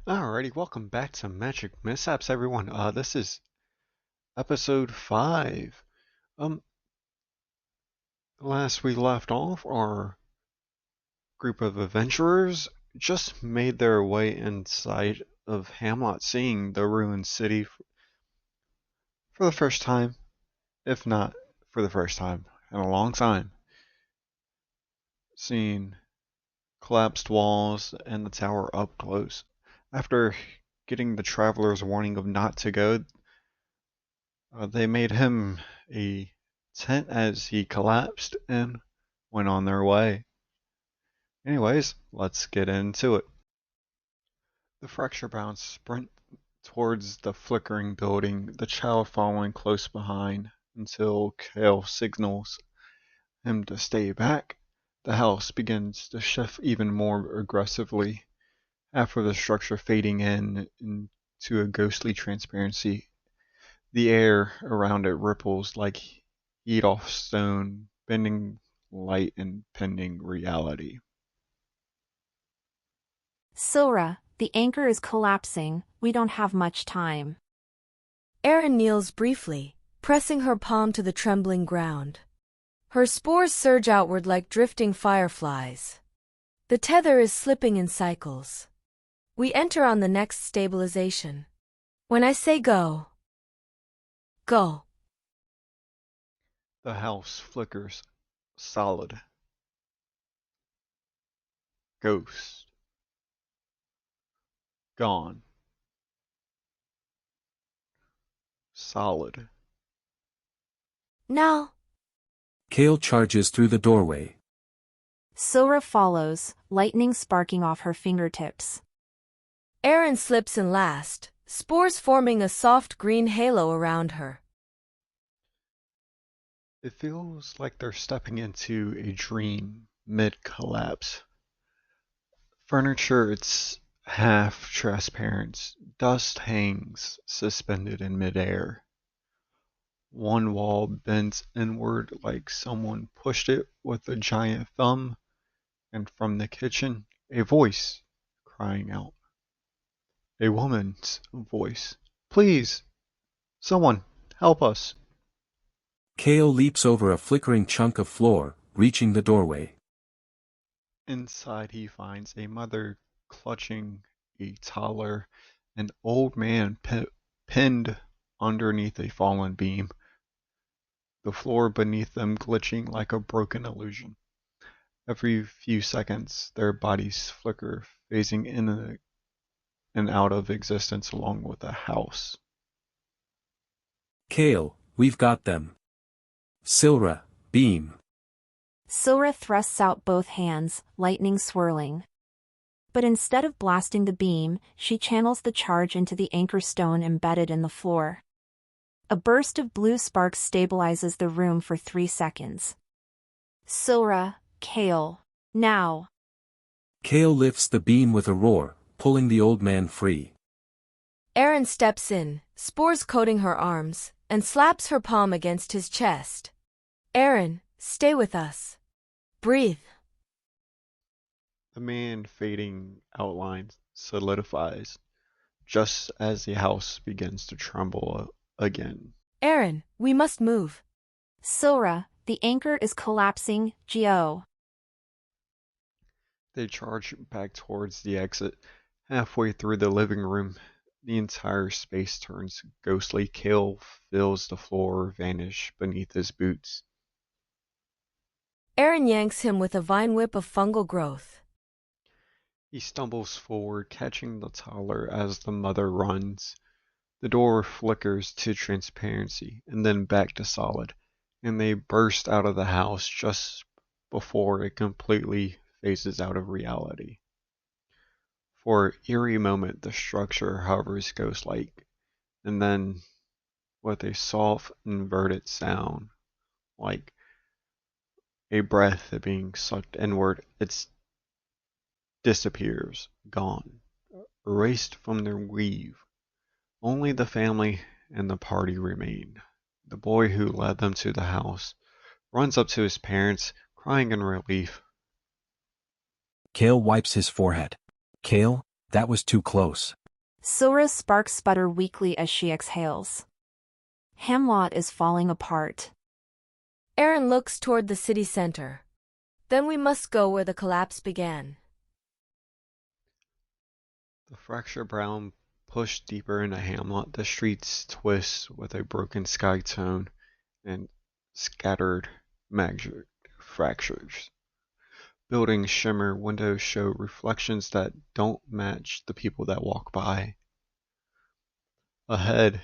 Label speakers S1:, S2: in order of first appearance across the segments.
S1: Alrighty, welcome back to Magic Mishaps, everyone. This is episode 5. Um, Last we left off, our group of adventurers just made their way inside of Hamlot, seeing the ruined city for the first time, if not for the first time in a long time. Seeing collapsed walls and the tower up close. After getting the traveler's warning of not to go, they made him a tent as he collapsed and went on their way. Anyways, let's get into it. The Fracturebound sprint towards the flickering building, the child following close behind until Kale signals him to stay back. The house begins to shift even more aggressively, half of the structure fading into a ghostly transparency. The air around it ripples like heat off stone, bending light and pending reality.
S2: Silra, the anchor is collapsing, we don't have much time.
S3: Erin kneels briefly, pressing her palm to the trembling ground. Her spores surge outward like drifting fireflies. The tether is slipping in cycles. We enter on the next stabilization. When I say go, go.
S1: The house flickers, solid. Ghost. Gone. Solid.
S3: Now.
S4: Kale charges through the doorway.
S2: Silra follows, lightning sparking off her fingertips.
S3: Erin slips in last, spores forming a soft green halo around her.
S1: It feels like they're stepping into a dream mid-collapse. Furniture, it's half transparent. Dust hangs suspended in midair. One wall bends inward like someone pushed it with a giant thumb, and from the kitchen, a voice crying out. A woman's voice. Please, someone, help us.
S4: Kale leaps over a flickering chunk of floor, reaching the doorway.
S1: Inside he finds a mother clutching a toddler, an old man pinned underneath a fallen beam, the floor beneath them glitching like a broken illusion. Every few seconds their bodies flicker, phasing in and out of existence along with the house.
S4: Kale, we've got them. Silra, beam.
S2: Silra thrusts out both hands, lightning swirling. But instead of blasting the beam, she channels the charge into the anchor stone embedded in the floor. A burst of blue sparks stabilizes the room for 3 seconds. Silra, Kale, now.
S4: Kale lifts the beam with a roar, pulling the old man free.
S3: Erin steps in, spores coating her arms, and slaps her palm against his chest. Erin, stay with us. Breathe.
S1: The man fading outline solidifies, just as the house begins to tremble again.
S3: Erin, we must move.
S2: Silra, the anchor is collapsing, Geo.
S1: They charge back towards the exit. Halfway through the living room, the entire space turns ghostly. Kale feels the floor vanish beneath his boots.
S3: Erin yanks him with a vine whip of fungal growth.
S1: He stumbles forward, catching the toddler as the mother runs. The door flickers to transparency, and then back to solid, and they burst out of the house just before it completely phases out of reality. For an eerie moment, the structure hovers ghost-like, and then, with a soft, inverted sound, like a breath being sucked inward, it disappears, gone, erased from their weave. Only the family and the party remain. The boy who led them to the house runs up to his parents, crying in relief.
S5: Kale wipes his forehead. Kale,
S4: That was too close.
S2: Silra's sparks sputter weakly as she exhales. Hamlot is falling apart.
S3: Aaron looks toward the city center. Then we must go where the collapse began.
S1: The Fracturebound pushed deeper into Hamlot. The streets twist with a broken sky tone and scattered magic fractures. Buildings shimmer, windows show reflections that don't match the people that walk by. Ahead,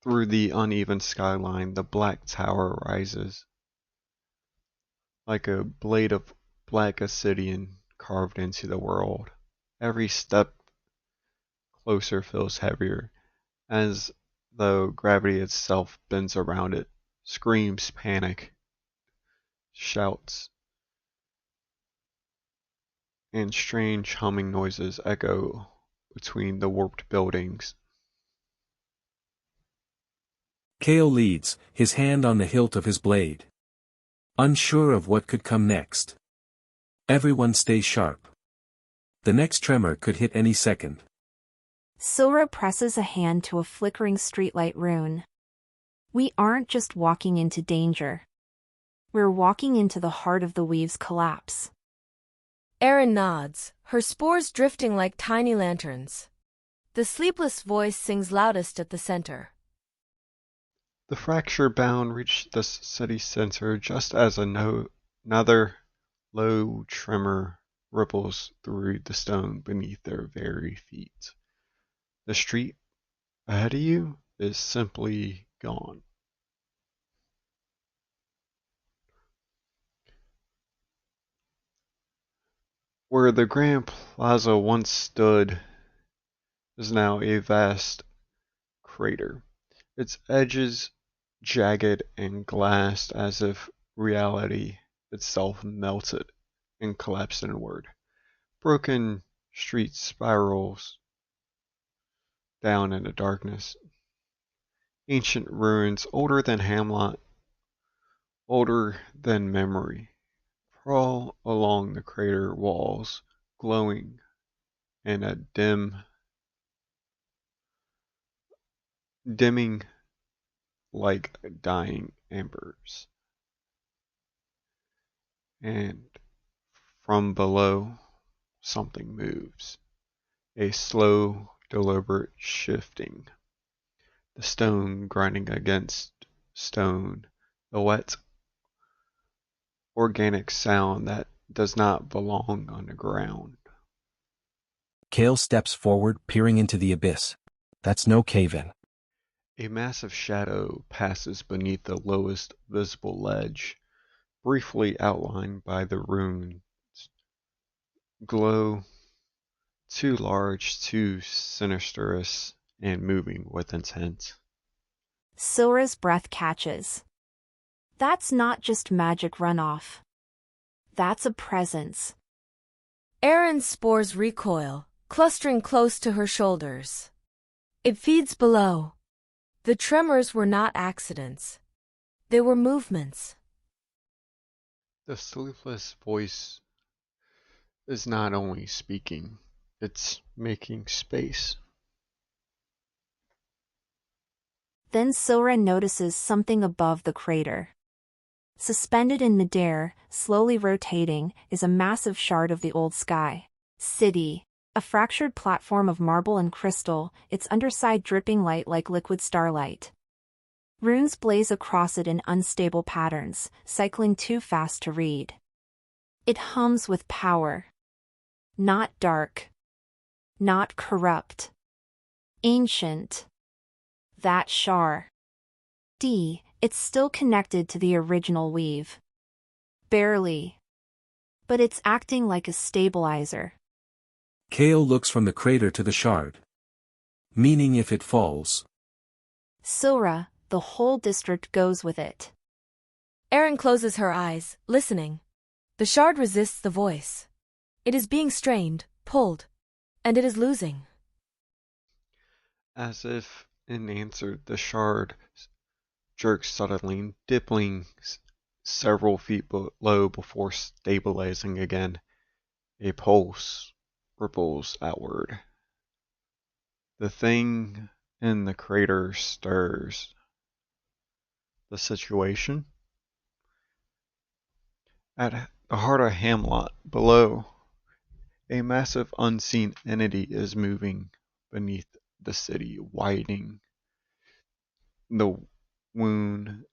S1: through the uneven skyline, the black tower rises, like a blade of black obsidian carved into the world. Every step closer feels heavier, as though gravity itself bends around it. Screams, panic, shouts, and strange humming noises echo between the warped buildings.
S4: Kale leads, his hand on the hilt of his blade. Unsure of what could come next. Everyone stays sharp. The next tremor could hit any second.
S2: Silra presses a hand to a flickering streetlight rune. We aren't just walking into danger. We're walking into the heart of the weave's collapse.
S3: Aaron nods, her spores drifting like tiny lanterns. The sleepless voice sings loudest at the center.
S1: The Fracturebound reached the city center just as another low tremor ripples through the stone beneath their very feet. The street ahead of you is simply gone. Where the Grand Plaza once stood is now a vast crater, its edges jagged and glassed as if reality itself melted and collapsed inward. Broken street spirals down into darkness. Ancient ruins, older than Hamlot, older than memory, crawl along the crater walls, glowing in a dimming like dying embers. And from below, something moves. A slow, deliberate shifting. The stone grinding against stone. The wet, organic sound that does not belong on the ground.
S4: Kale steps forward, peering into the abyss. That's no cave-in.
S1: A massive shadow passes beneath the lowest visible ledge, briefly outlined by the runes. Glow, too large, too sinisterous, and moving with intent.
S2: Silra's breath catches. That's not just magic runoff. That's a presence.
S3: Aaron's spores recoil, clustering close to her shoulders. It feeds below. The tremors were not accidents. They were movements.
S1: The sleepless voice is not only speaking, it's making space.
S2: Then Silra notices something above the crater. Suspended in midair, slowly rotating, is a massive shard of the old sky. City. A fractured platform of marble and crystal, its underside dripping light like liquid starlight. Runes blaze across it in unstable patterns, cycling too fast to read. It hums with power. Not dark. Not corrupt. Ancient. That shard. It's still connected to the original weave. Barely. But it's acting like a stabilizer.
S4: Kale looks from the crater to the shard. Meaning if it falls.
S2: Silra, the whole district goes with it.
S3: Aaron closes her eyes, listening. The shard resists the voice. It is being strained, pulled, and it is losing.
S1: As if in answer, the shard jerks suddenly, dipping several feet low before stabilizing again. A pulse, ripples outward. The thing in the crater stirs. The situation? At the heart of Hamlot, below, a massive unseen entity is moving beneath the city, widening the wound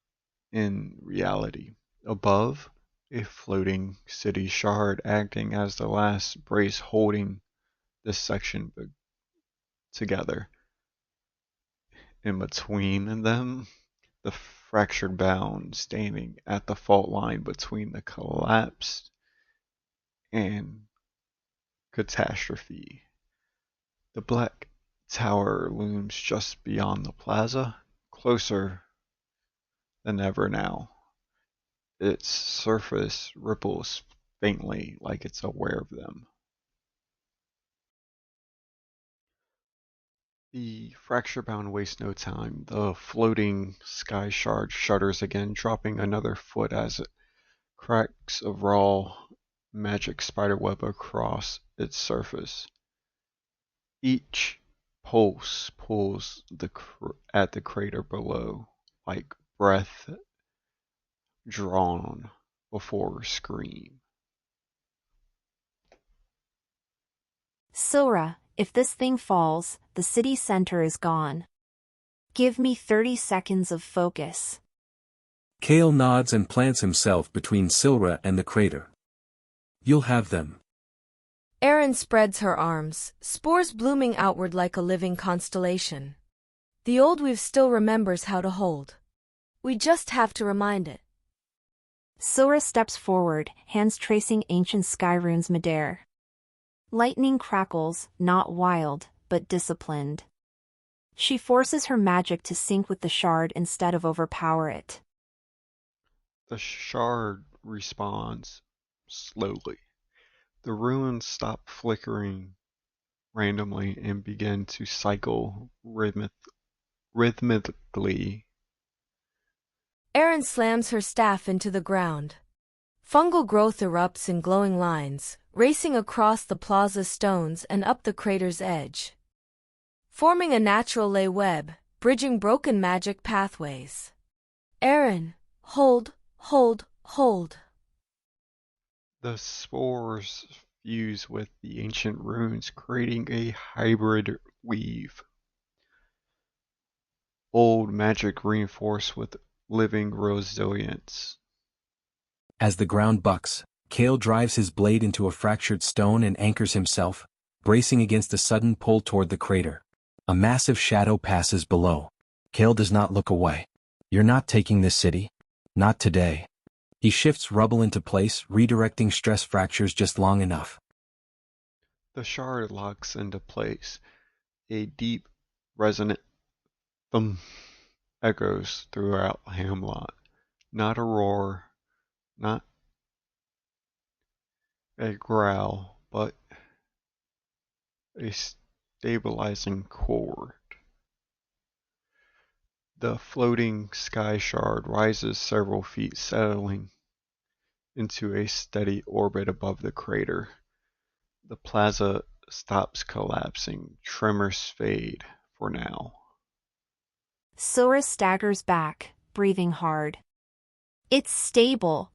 S1: in reality. Above, a floating city shard acting as the last brace holding this section together. In between them, the Fracturebound standing at the fault line between the collapse and catastrophe. The black tower looms just beyond the plaza, closer than ever now. Its surface ripples faintly like it's aware of them. The Fracturebound wastes no time. The floating sky shard shudders again, dropping another foot as it cracks a raw magic spiderweb across its surface. Each pulse pulls at the crater below, like breath drawn before a scream.
S2: Silra, if this thing falls, the city center is gone. Give me 30 seconds of focus.
S4: Kale nods and plants himself between Silra and the crater. You'll have them.
S3: Erin spreads her arms, spores blooming outward like a living constellation. The old weave still remembers how to hold. We just have to remind it.
S2: Silra steps forward, hands tracing ancient sky runes midair. Lightning crackles, not wild, but disciplined. She forces her magic to sync with the shard instead of overpower it.
S1: The shard responds slowly. The runes stop flickering randomly and begin to cycle rhythmically.
S3: Erin slams her staff into the ground. Fungal growth erupts in glowing lines, racing across the plaza's stones and up the crater's edge. Forming a natural ley web, bridging broken magic pathways. Erin, hold, hold, hold.
S1: The spores fuse with the ancient runes, creating a hybrid weave. Old magic reinforced with living resilience.
S5: As the ground bucks, Kale drives his blade into a fractured stone and anchors himself, bracing against a sudden pull toward the crater. A massive shadow passes below. Kale does not look away. You're not taking this city. Not today. He shifts rubble into place, redirecting stress fractures just long enough.
S1: The shard locks into place. A deep, resonant thump echoes throughout Hamlot. Not a roar, not a growl, but a stabilizing chord. The floating sky shard rises several feet, settling into a steady orbit above the crater. The plaza stops collapsing. Tremors fade for now.
S2: Silra staggers back, breathing hard. It's stable.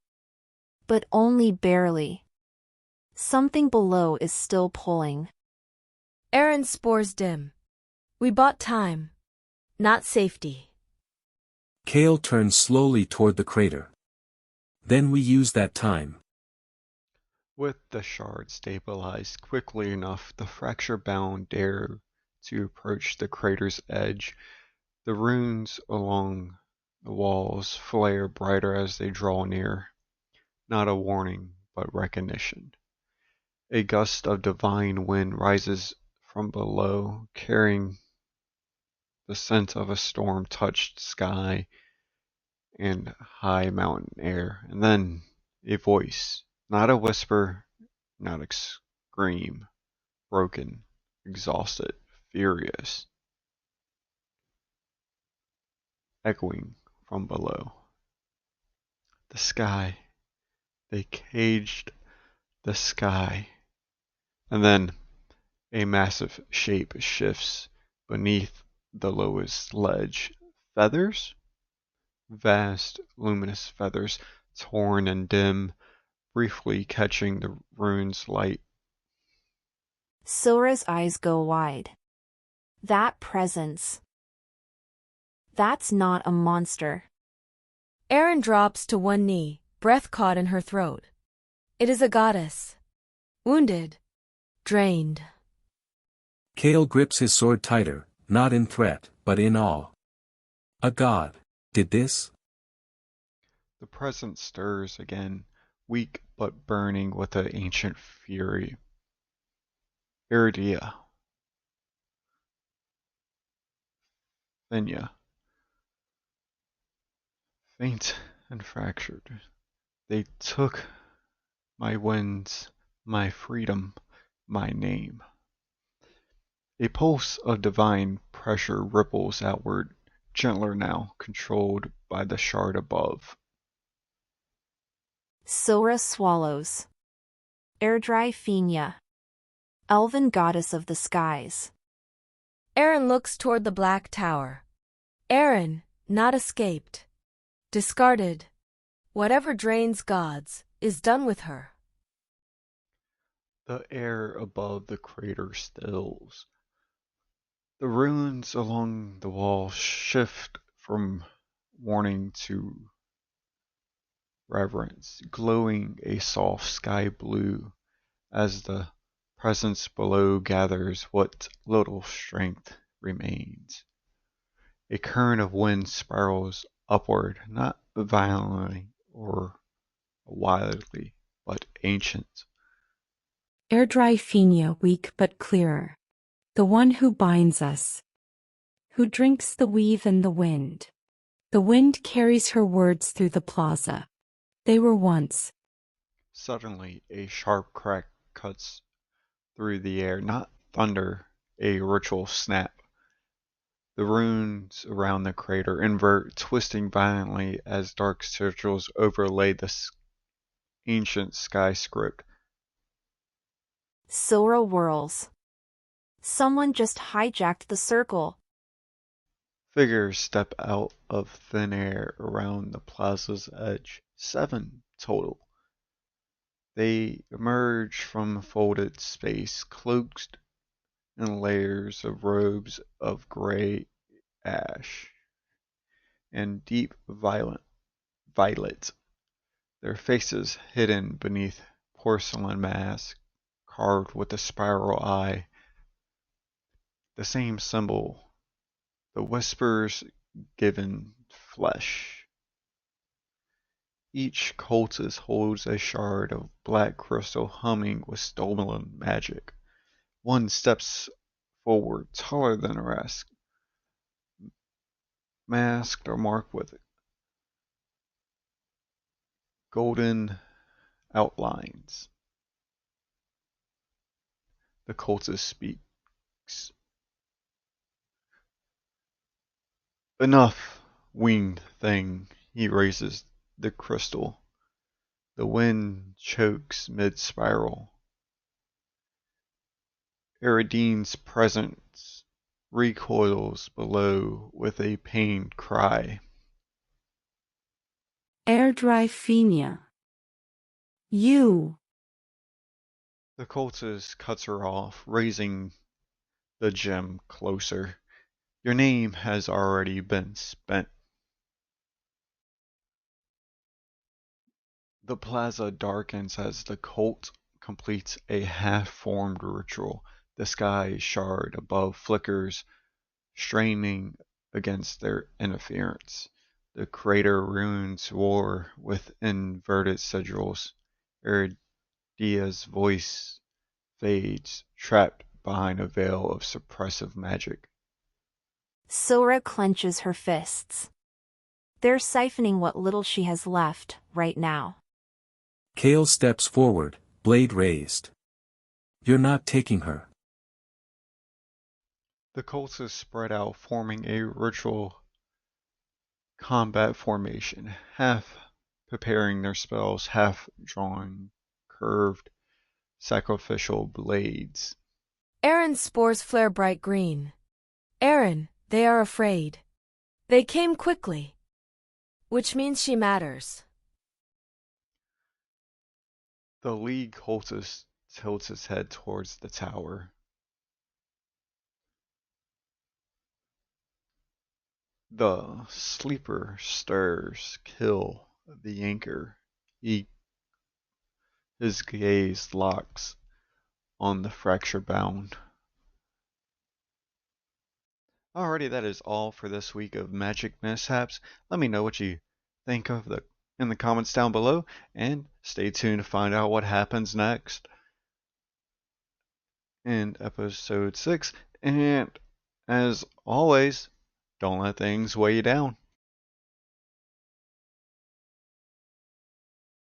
S2: But only barely. Something below is still pulling.
S3: Erin's spores dim. We bought time, not safety.
S4: Kale turns slowly toward the crater. Then we use that time.
S1: With the shard stabilized quickly enough, the Fracturebound dare to approach the crater's edge. The runes along the walls flare brighter as they draw near. Not a warning, but recognition. A gust of divine wind rises from below, carrying the scent of a storm-touched sky and high mountain air. And then a voice, not a whisper, not a scream, broken, exhausted, furious, echoing from below. The sky. They caged the sky. And then A massive shape shifts beneath the lowest ledge. Feathers? Vast, luminous feathers, torn and dim, briefly catching the rune's light.
S2: Sora's eyes go wide. That presence. That's not a monster.
S3: Erin drops to one knee, breath caught in her throat. It is a goddess. Wounded. Drained.
S4: Kale grips his sword tighter, not in threat, but in awe. A god did this?
S1: The presence stirs again, weak but burning with an ancient fury. Iridia. Fenya. Faint and fractured. They took my winds, my freedom, my name. A pulse of divine pressure ripples outward, gentler now, controlled by the shard above.
S2: Sora swallows. Airdry Fenya. Elven goddess of the skies.
S3: Erin looks toward the black tower. Erin, not escaped. Discarded. Whatever drains gods, is done with her.
S1: The air above the crater stills. The runes along the wall shift from warning to reverence, glowing a soft sky blue as the presence below gathers what little strength remains. A current of wind spirals upward, not violently or wildly, but ancient.
S6: Airdry Fenya, weak but clearer. The one who binds us. Who drinks the weave and the wind. The wind carries her words through the plaza. They were once.
S1: Suddenly, a sharp crack cuts through the air, not thunder, a ritual snap. The runes around the crater invert, twisting violently as dark sigils overlay the ancient sky script.
S2: Sora whirls. Someone just hijacked the circle.
S1: Figures step out of thin air around the plaza's edge. 7 total. They emerge from folded space, cloaked in layers of robes of gray ash and deep violet, their faces hidden beneath porcelain masks carved with a spiral eye. The same symbol, the whispers given flesh. Each cultist holds a shard of black crystal humming with stolen magic. One steps forward, taller than the rest, masked or marked with golden outlines. The cultist speaks. Enough, winged thing. He raises the crystal. The wind chokes mid-spiral. Eridine's presence recoils below with a pained cry.
S6: Airdry Fenya. You.
S1: The cultist cuts her off, raising the gem closer. Your name has already been spent. The plaza darkens as the cult completes a half-formed ritual. The sky shard above flickers, straining against their interference. The crater runes roar with inverted sigils. Iridia's voice fades, trapped behind a veil of suppressive magic.
S2: Sora clenches her fists. They're siphoning what little she has left, right now.
S4: Kale steps forward, blade raised. You're not taking her.
S1: The cultists spread out, forming a ritual combat formation, half preparing their spells, half drawing curved sacrificial blades.
S3: Erin's spores flare bright green. Erin, they are afraid. They came quickly. Which means she matters.
S1: The League cultist tilts its head towards the tower. The sleeper stirs, kill the anchor. His gaze locks on the Fracturebound. Alrighty, that is all for this week of Magic Mishaps. Let me know what you think in the comments down below, and stay tuned to find out what happens next in episode 6. And as always, don't let things weigh you down.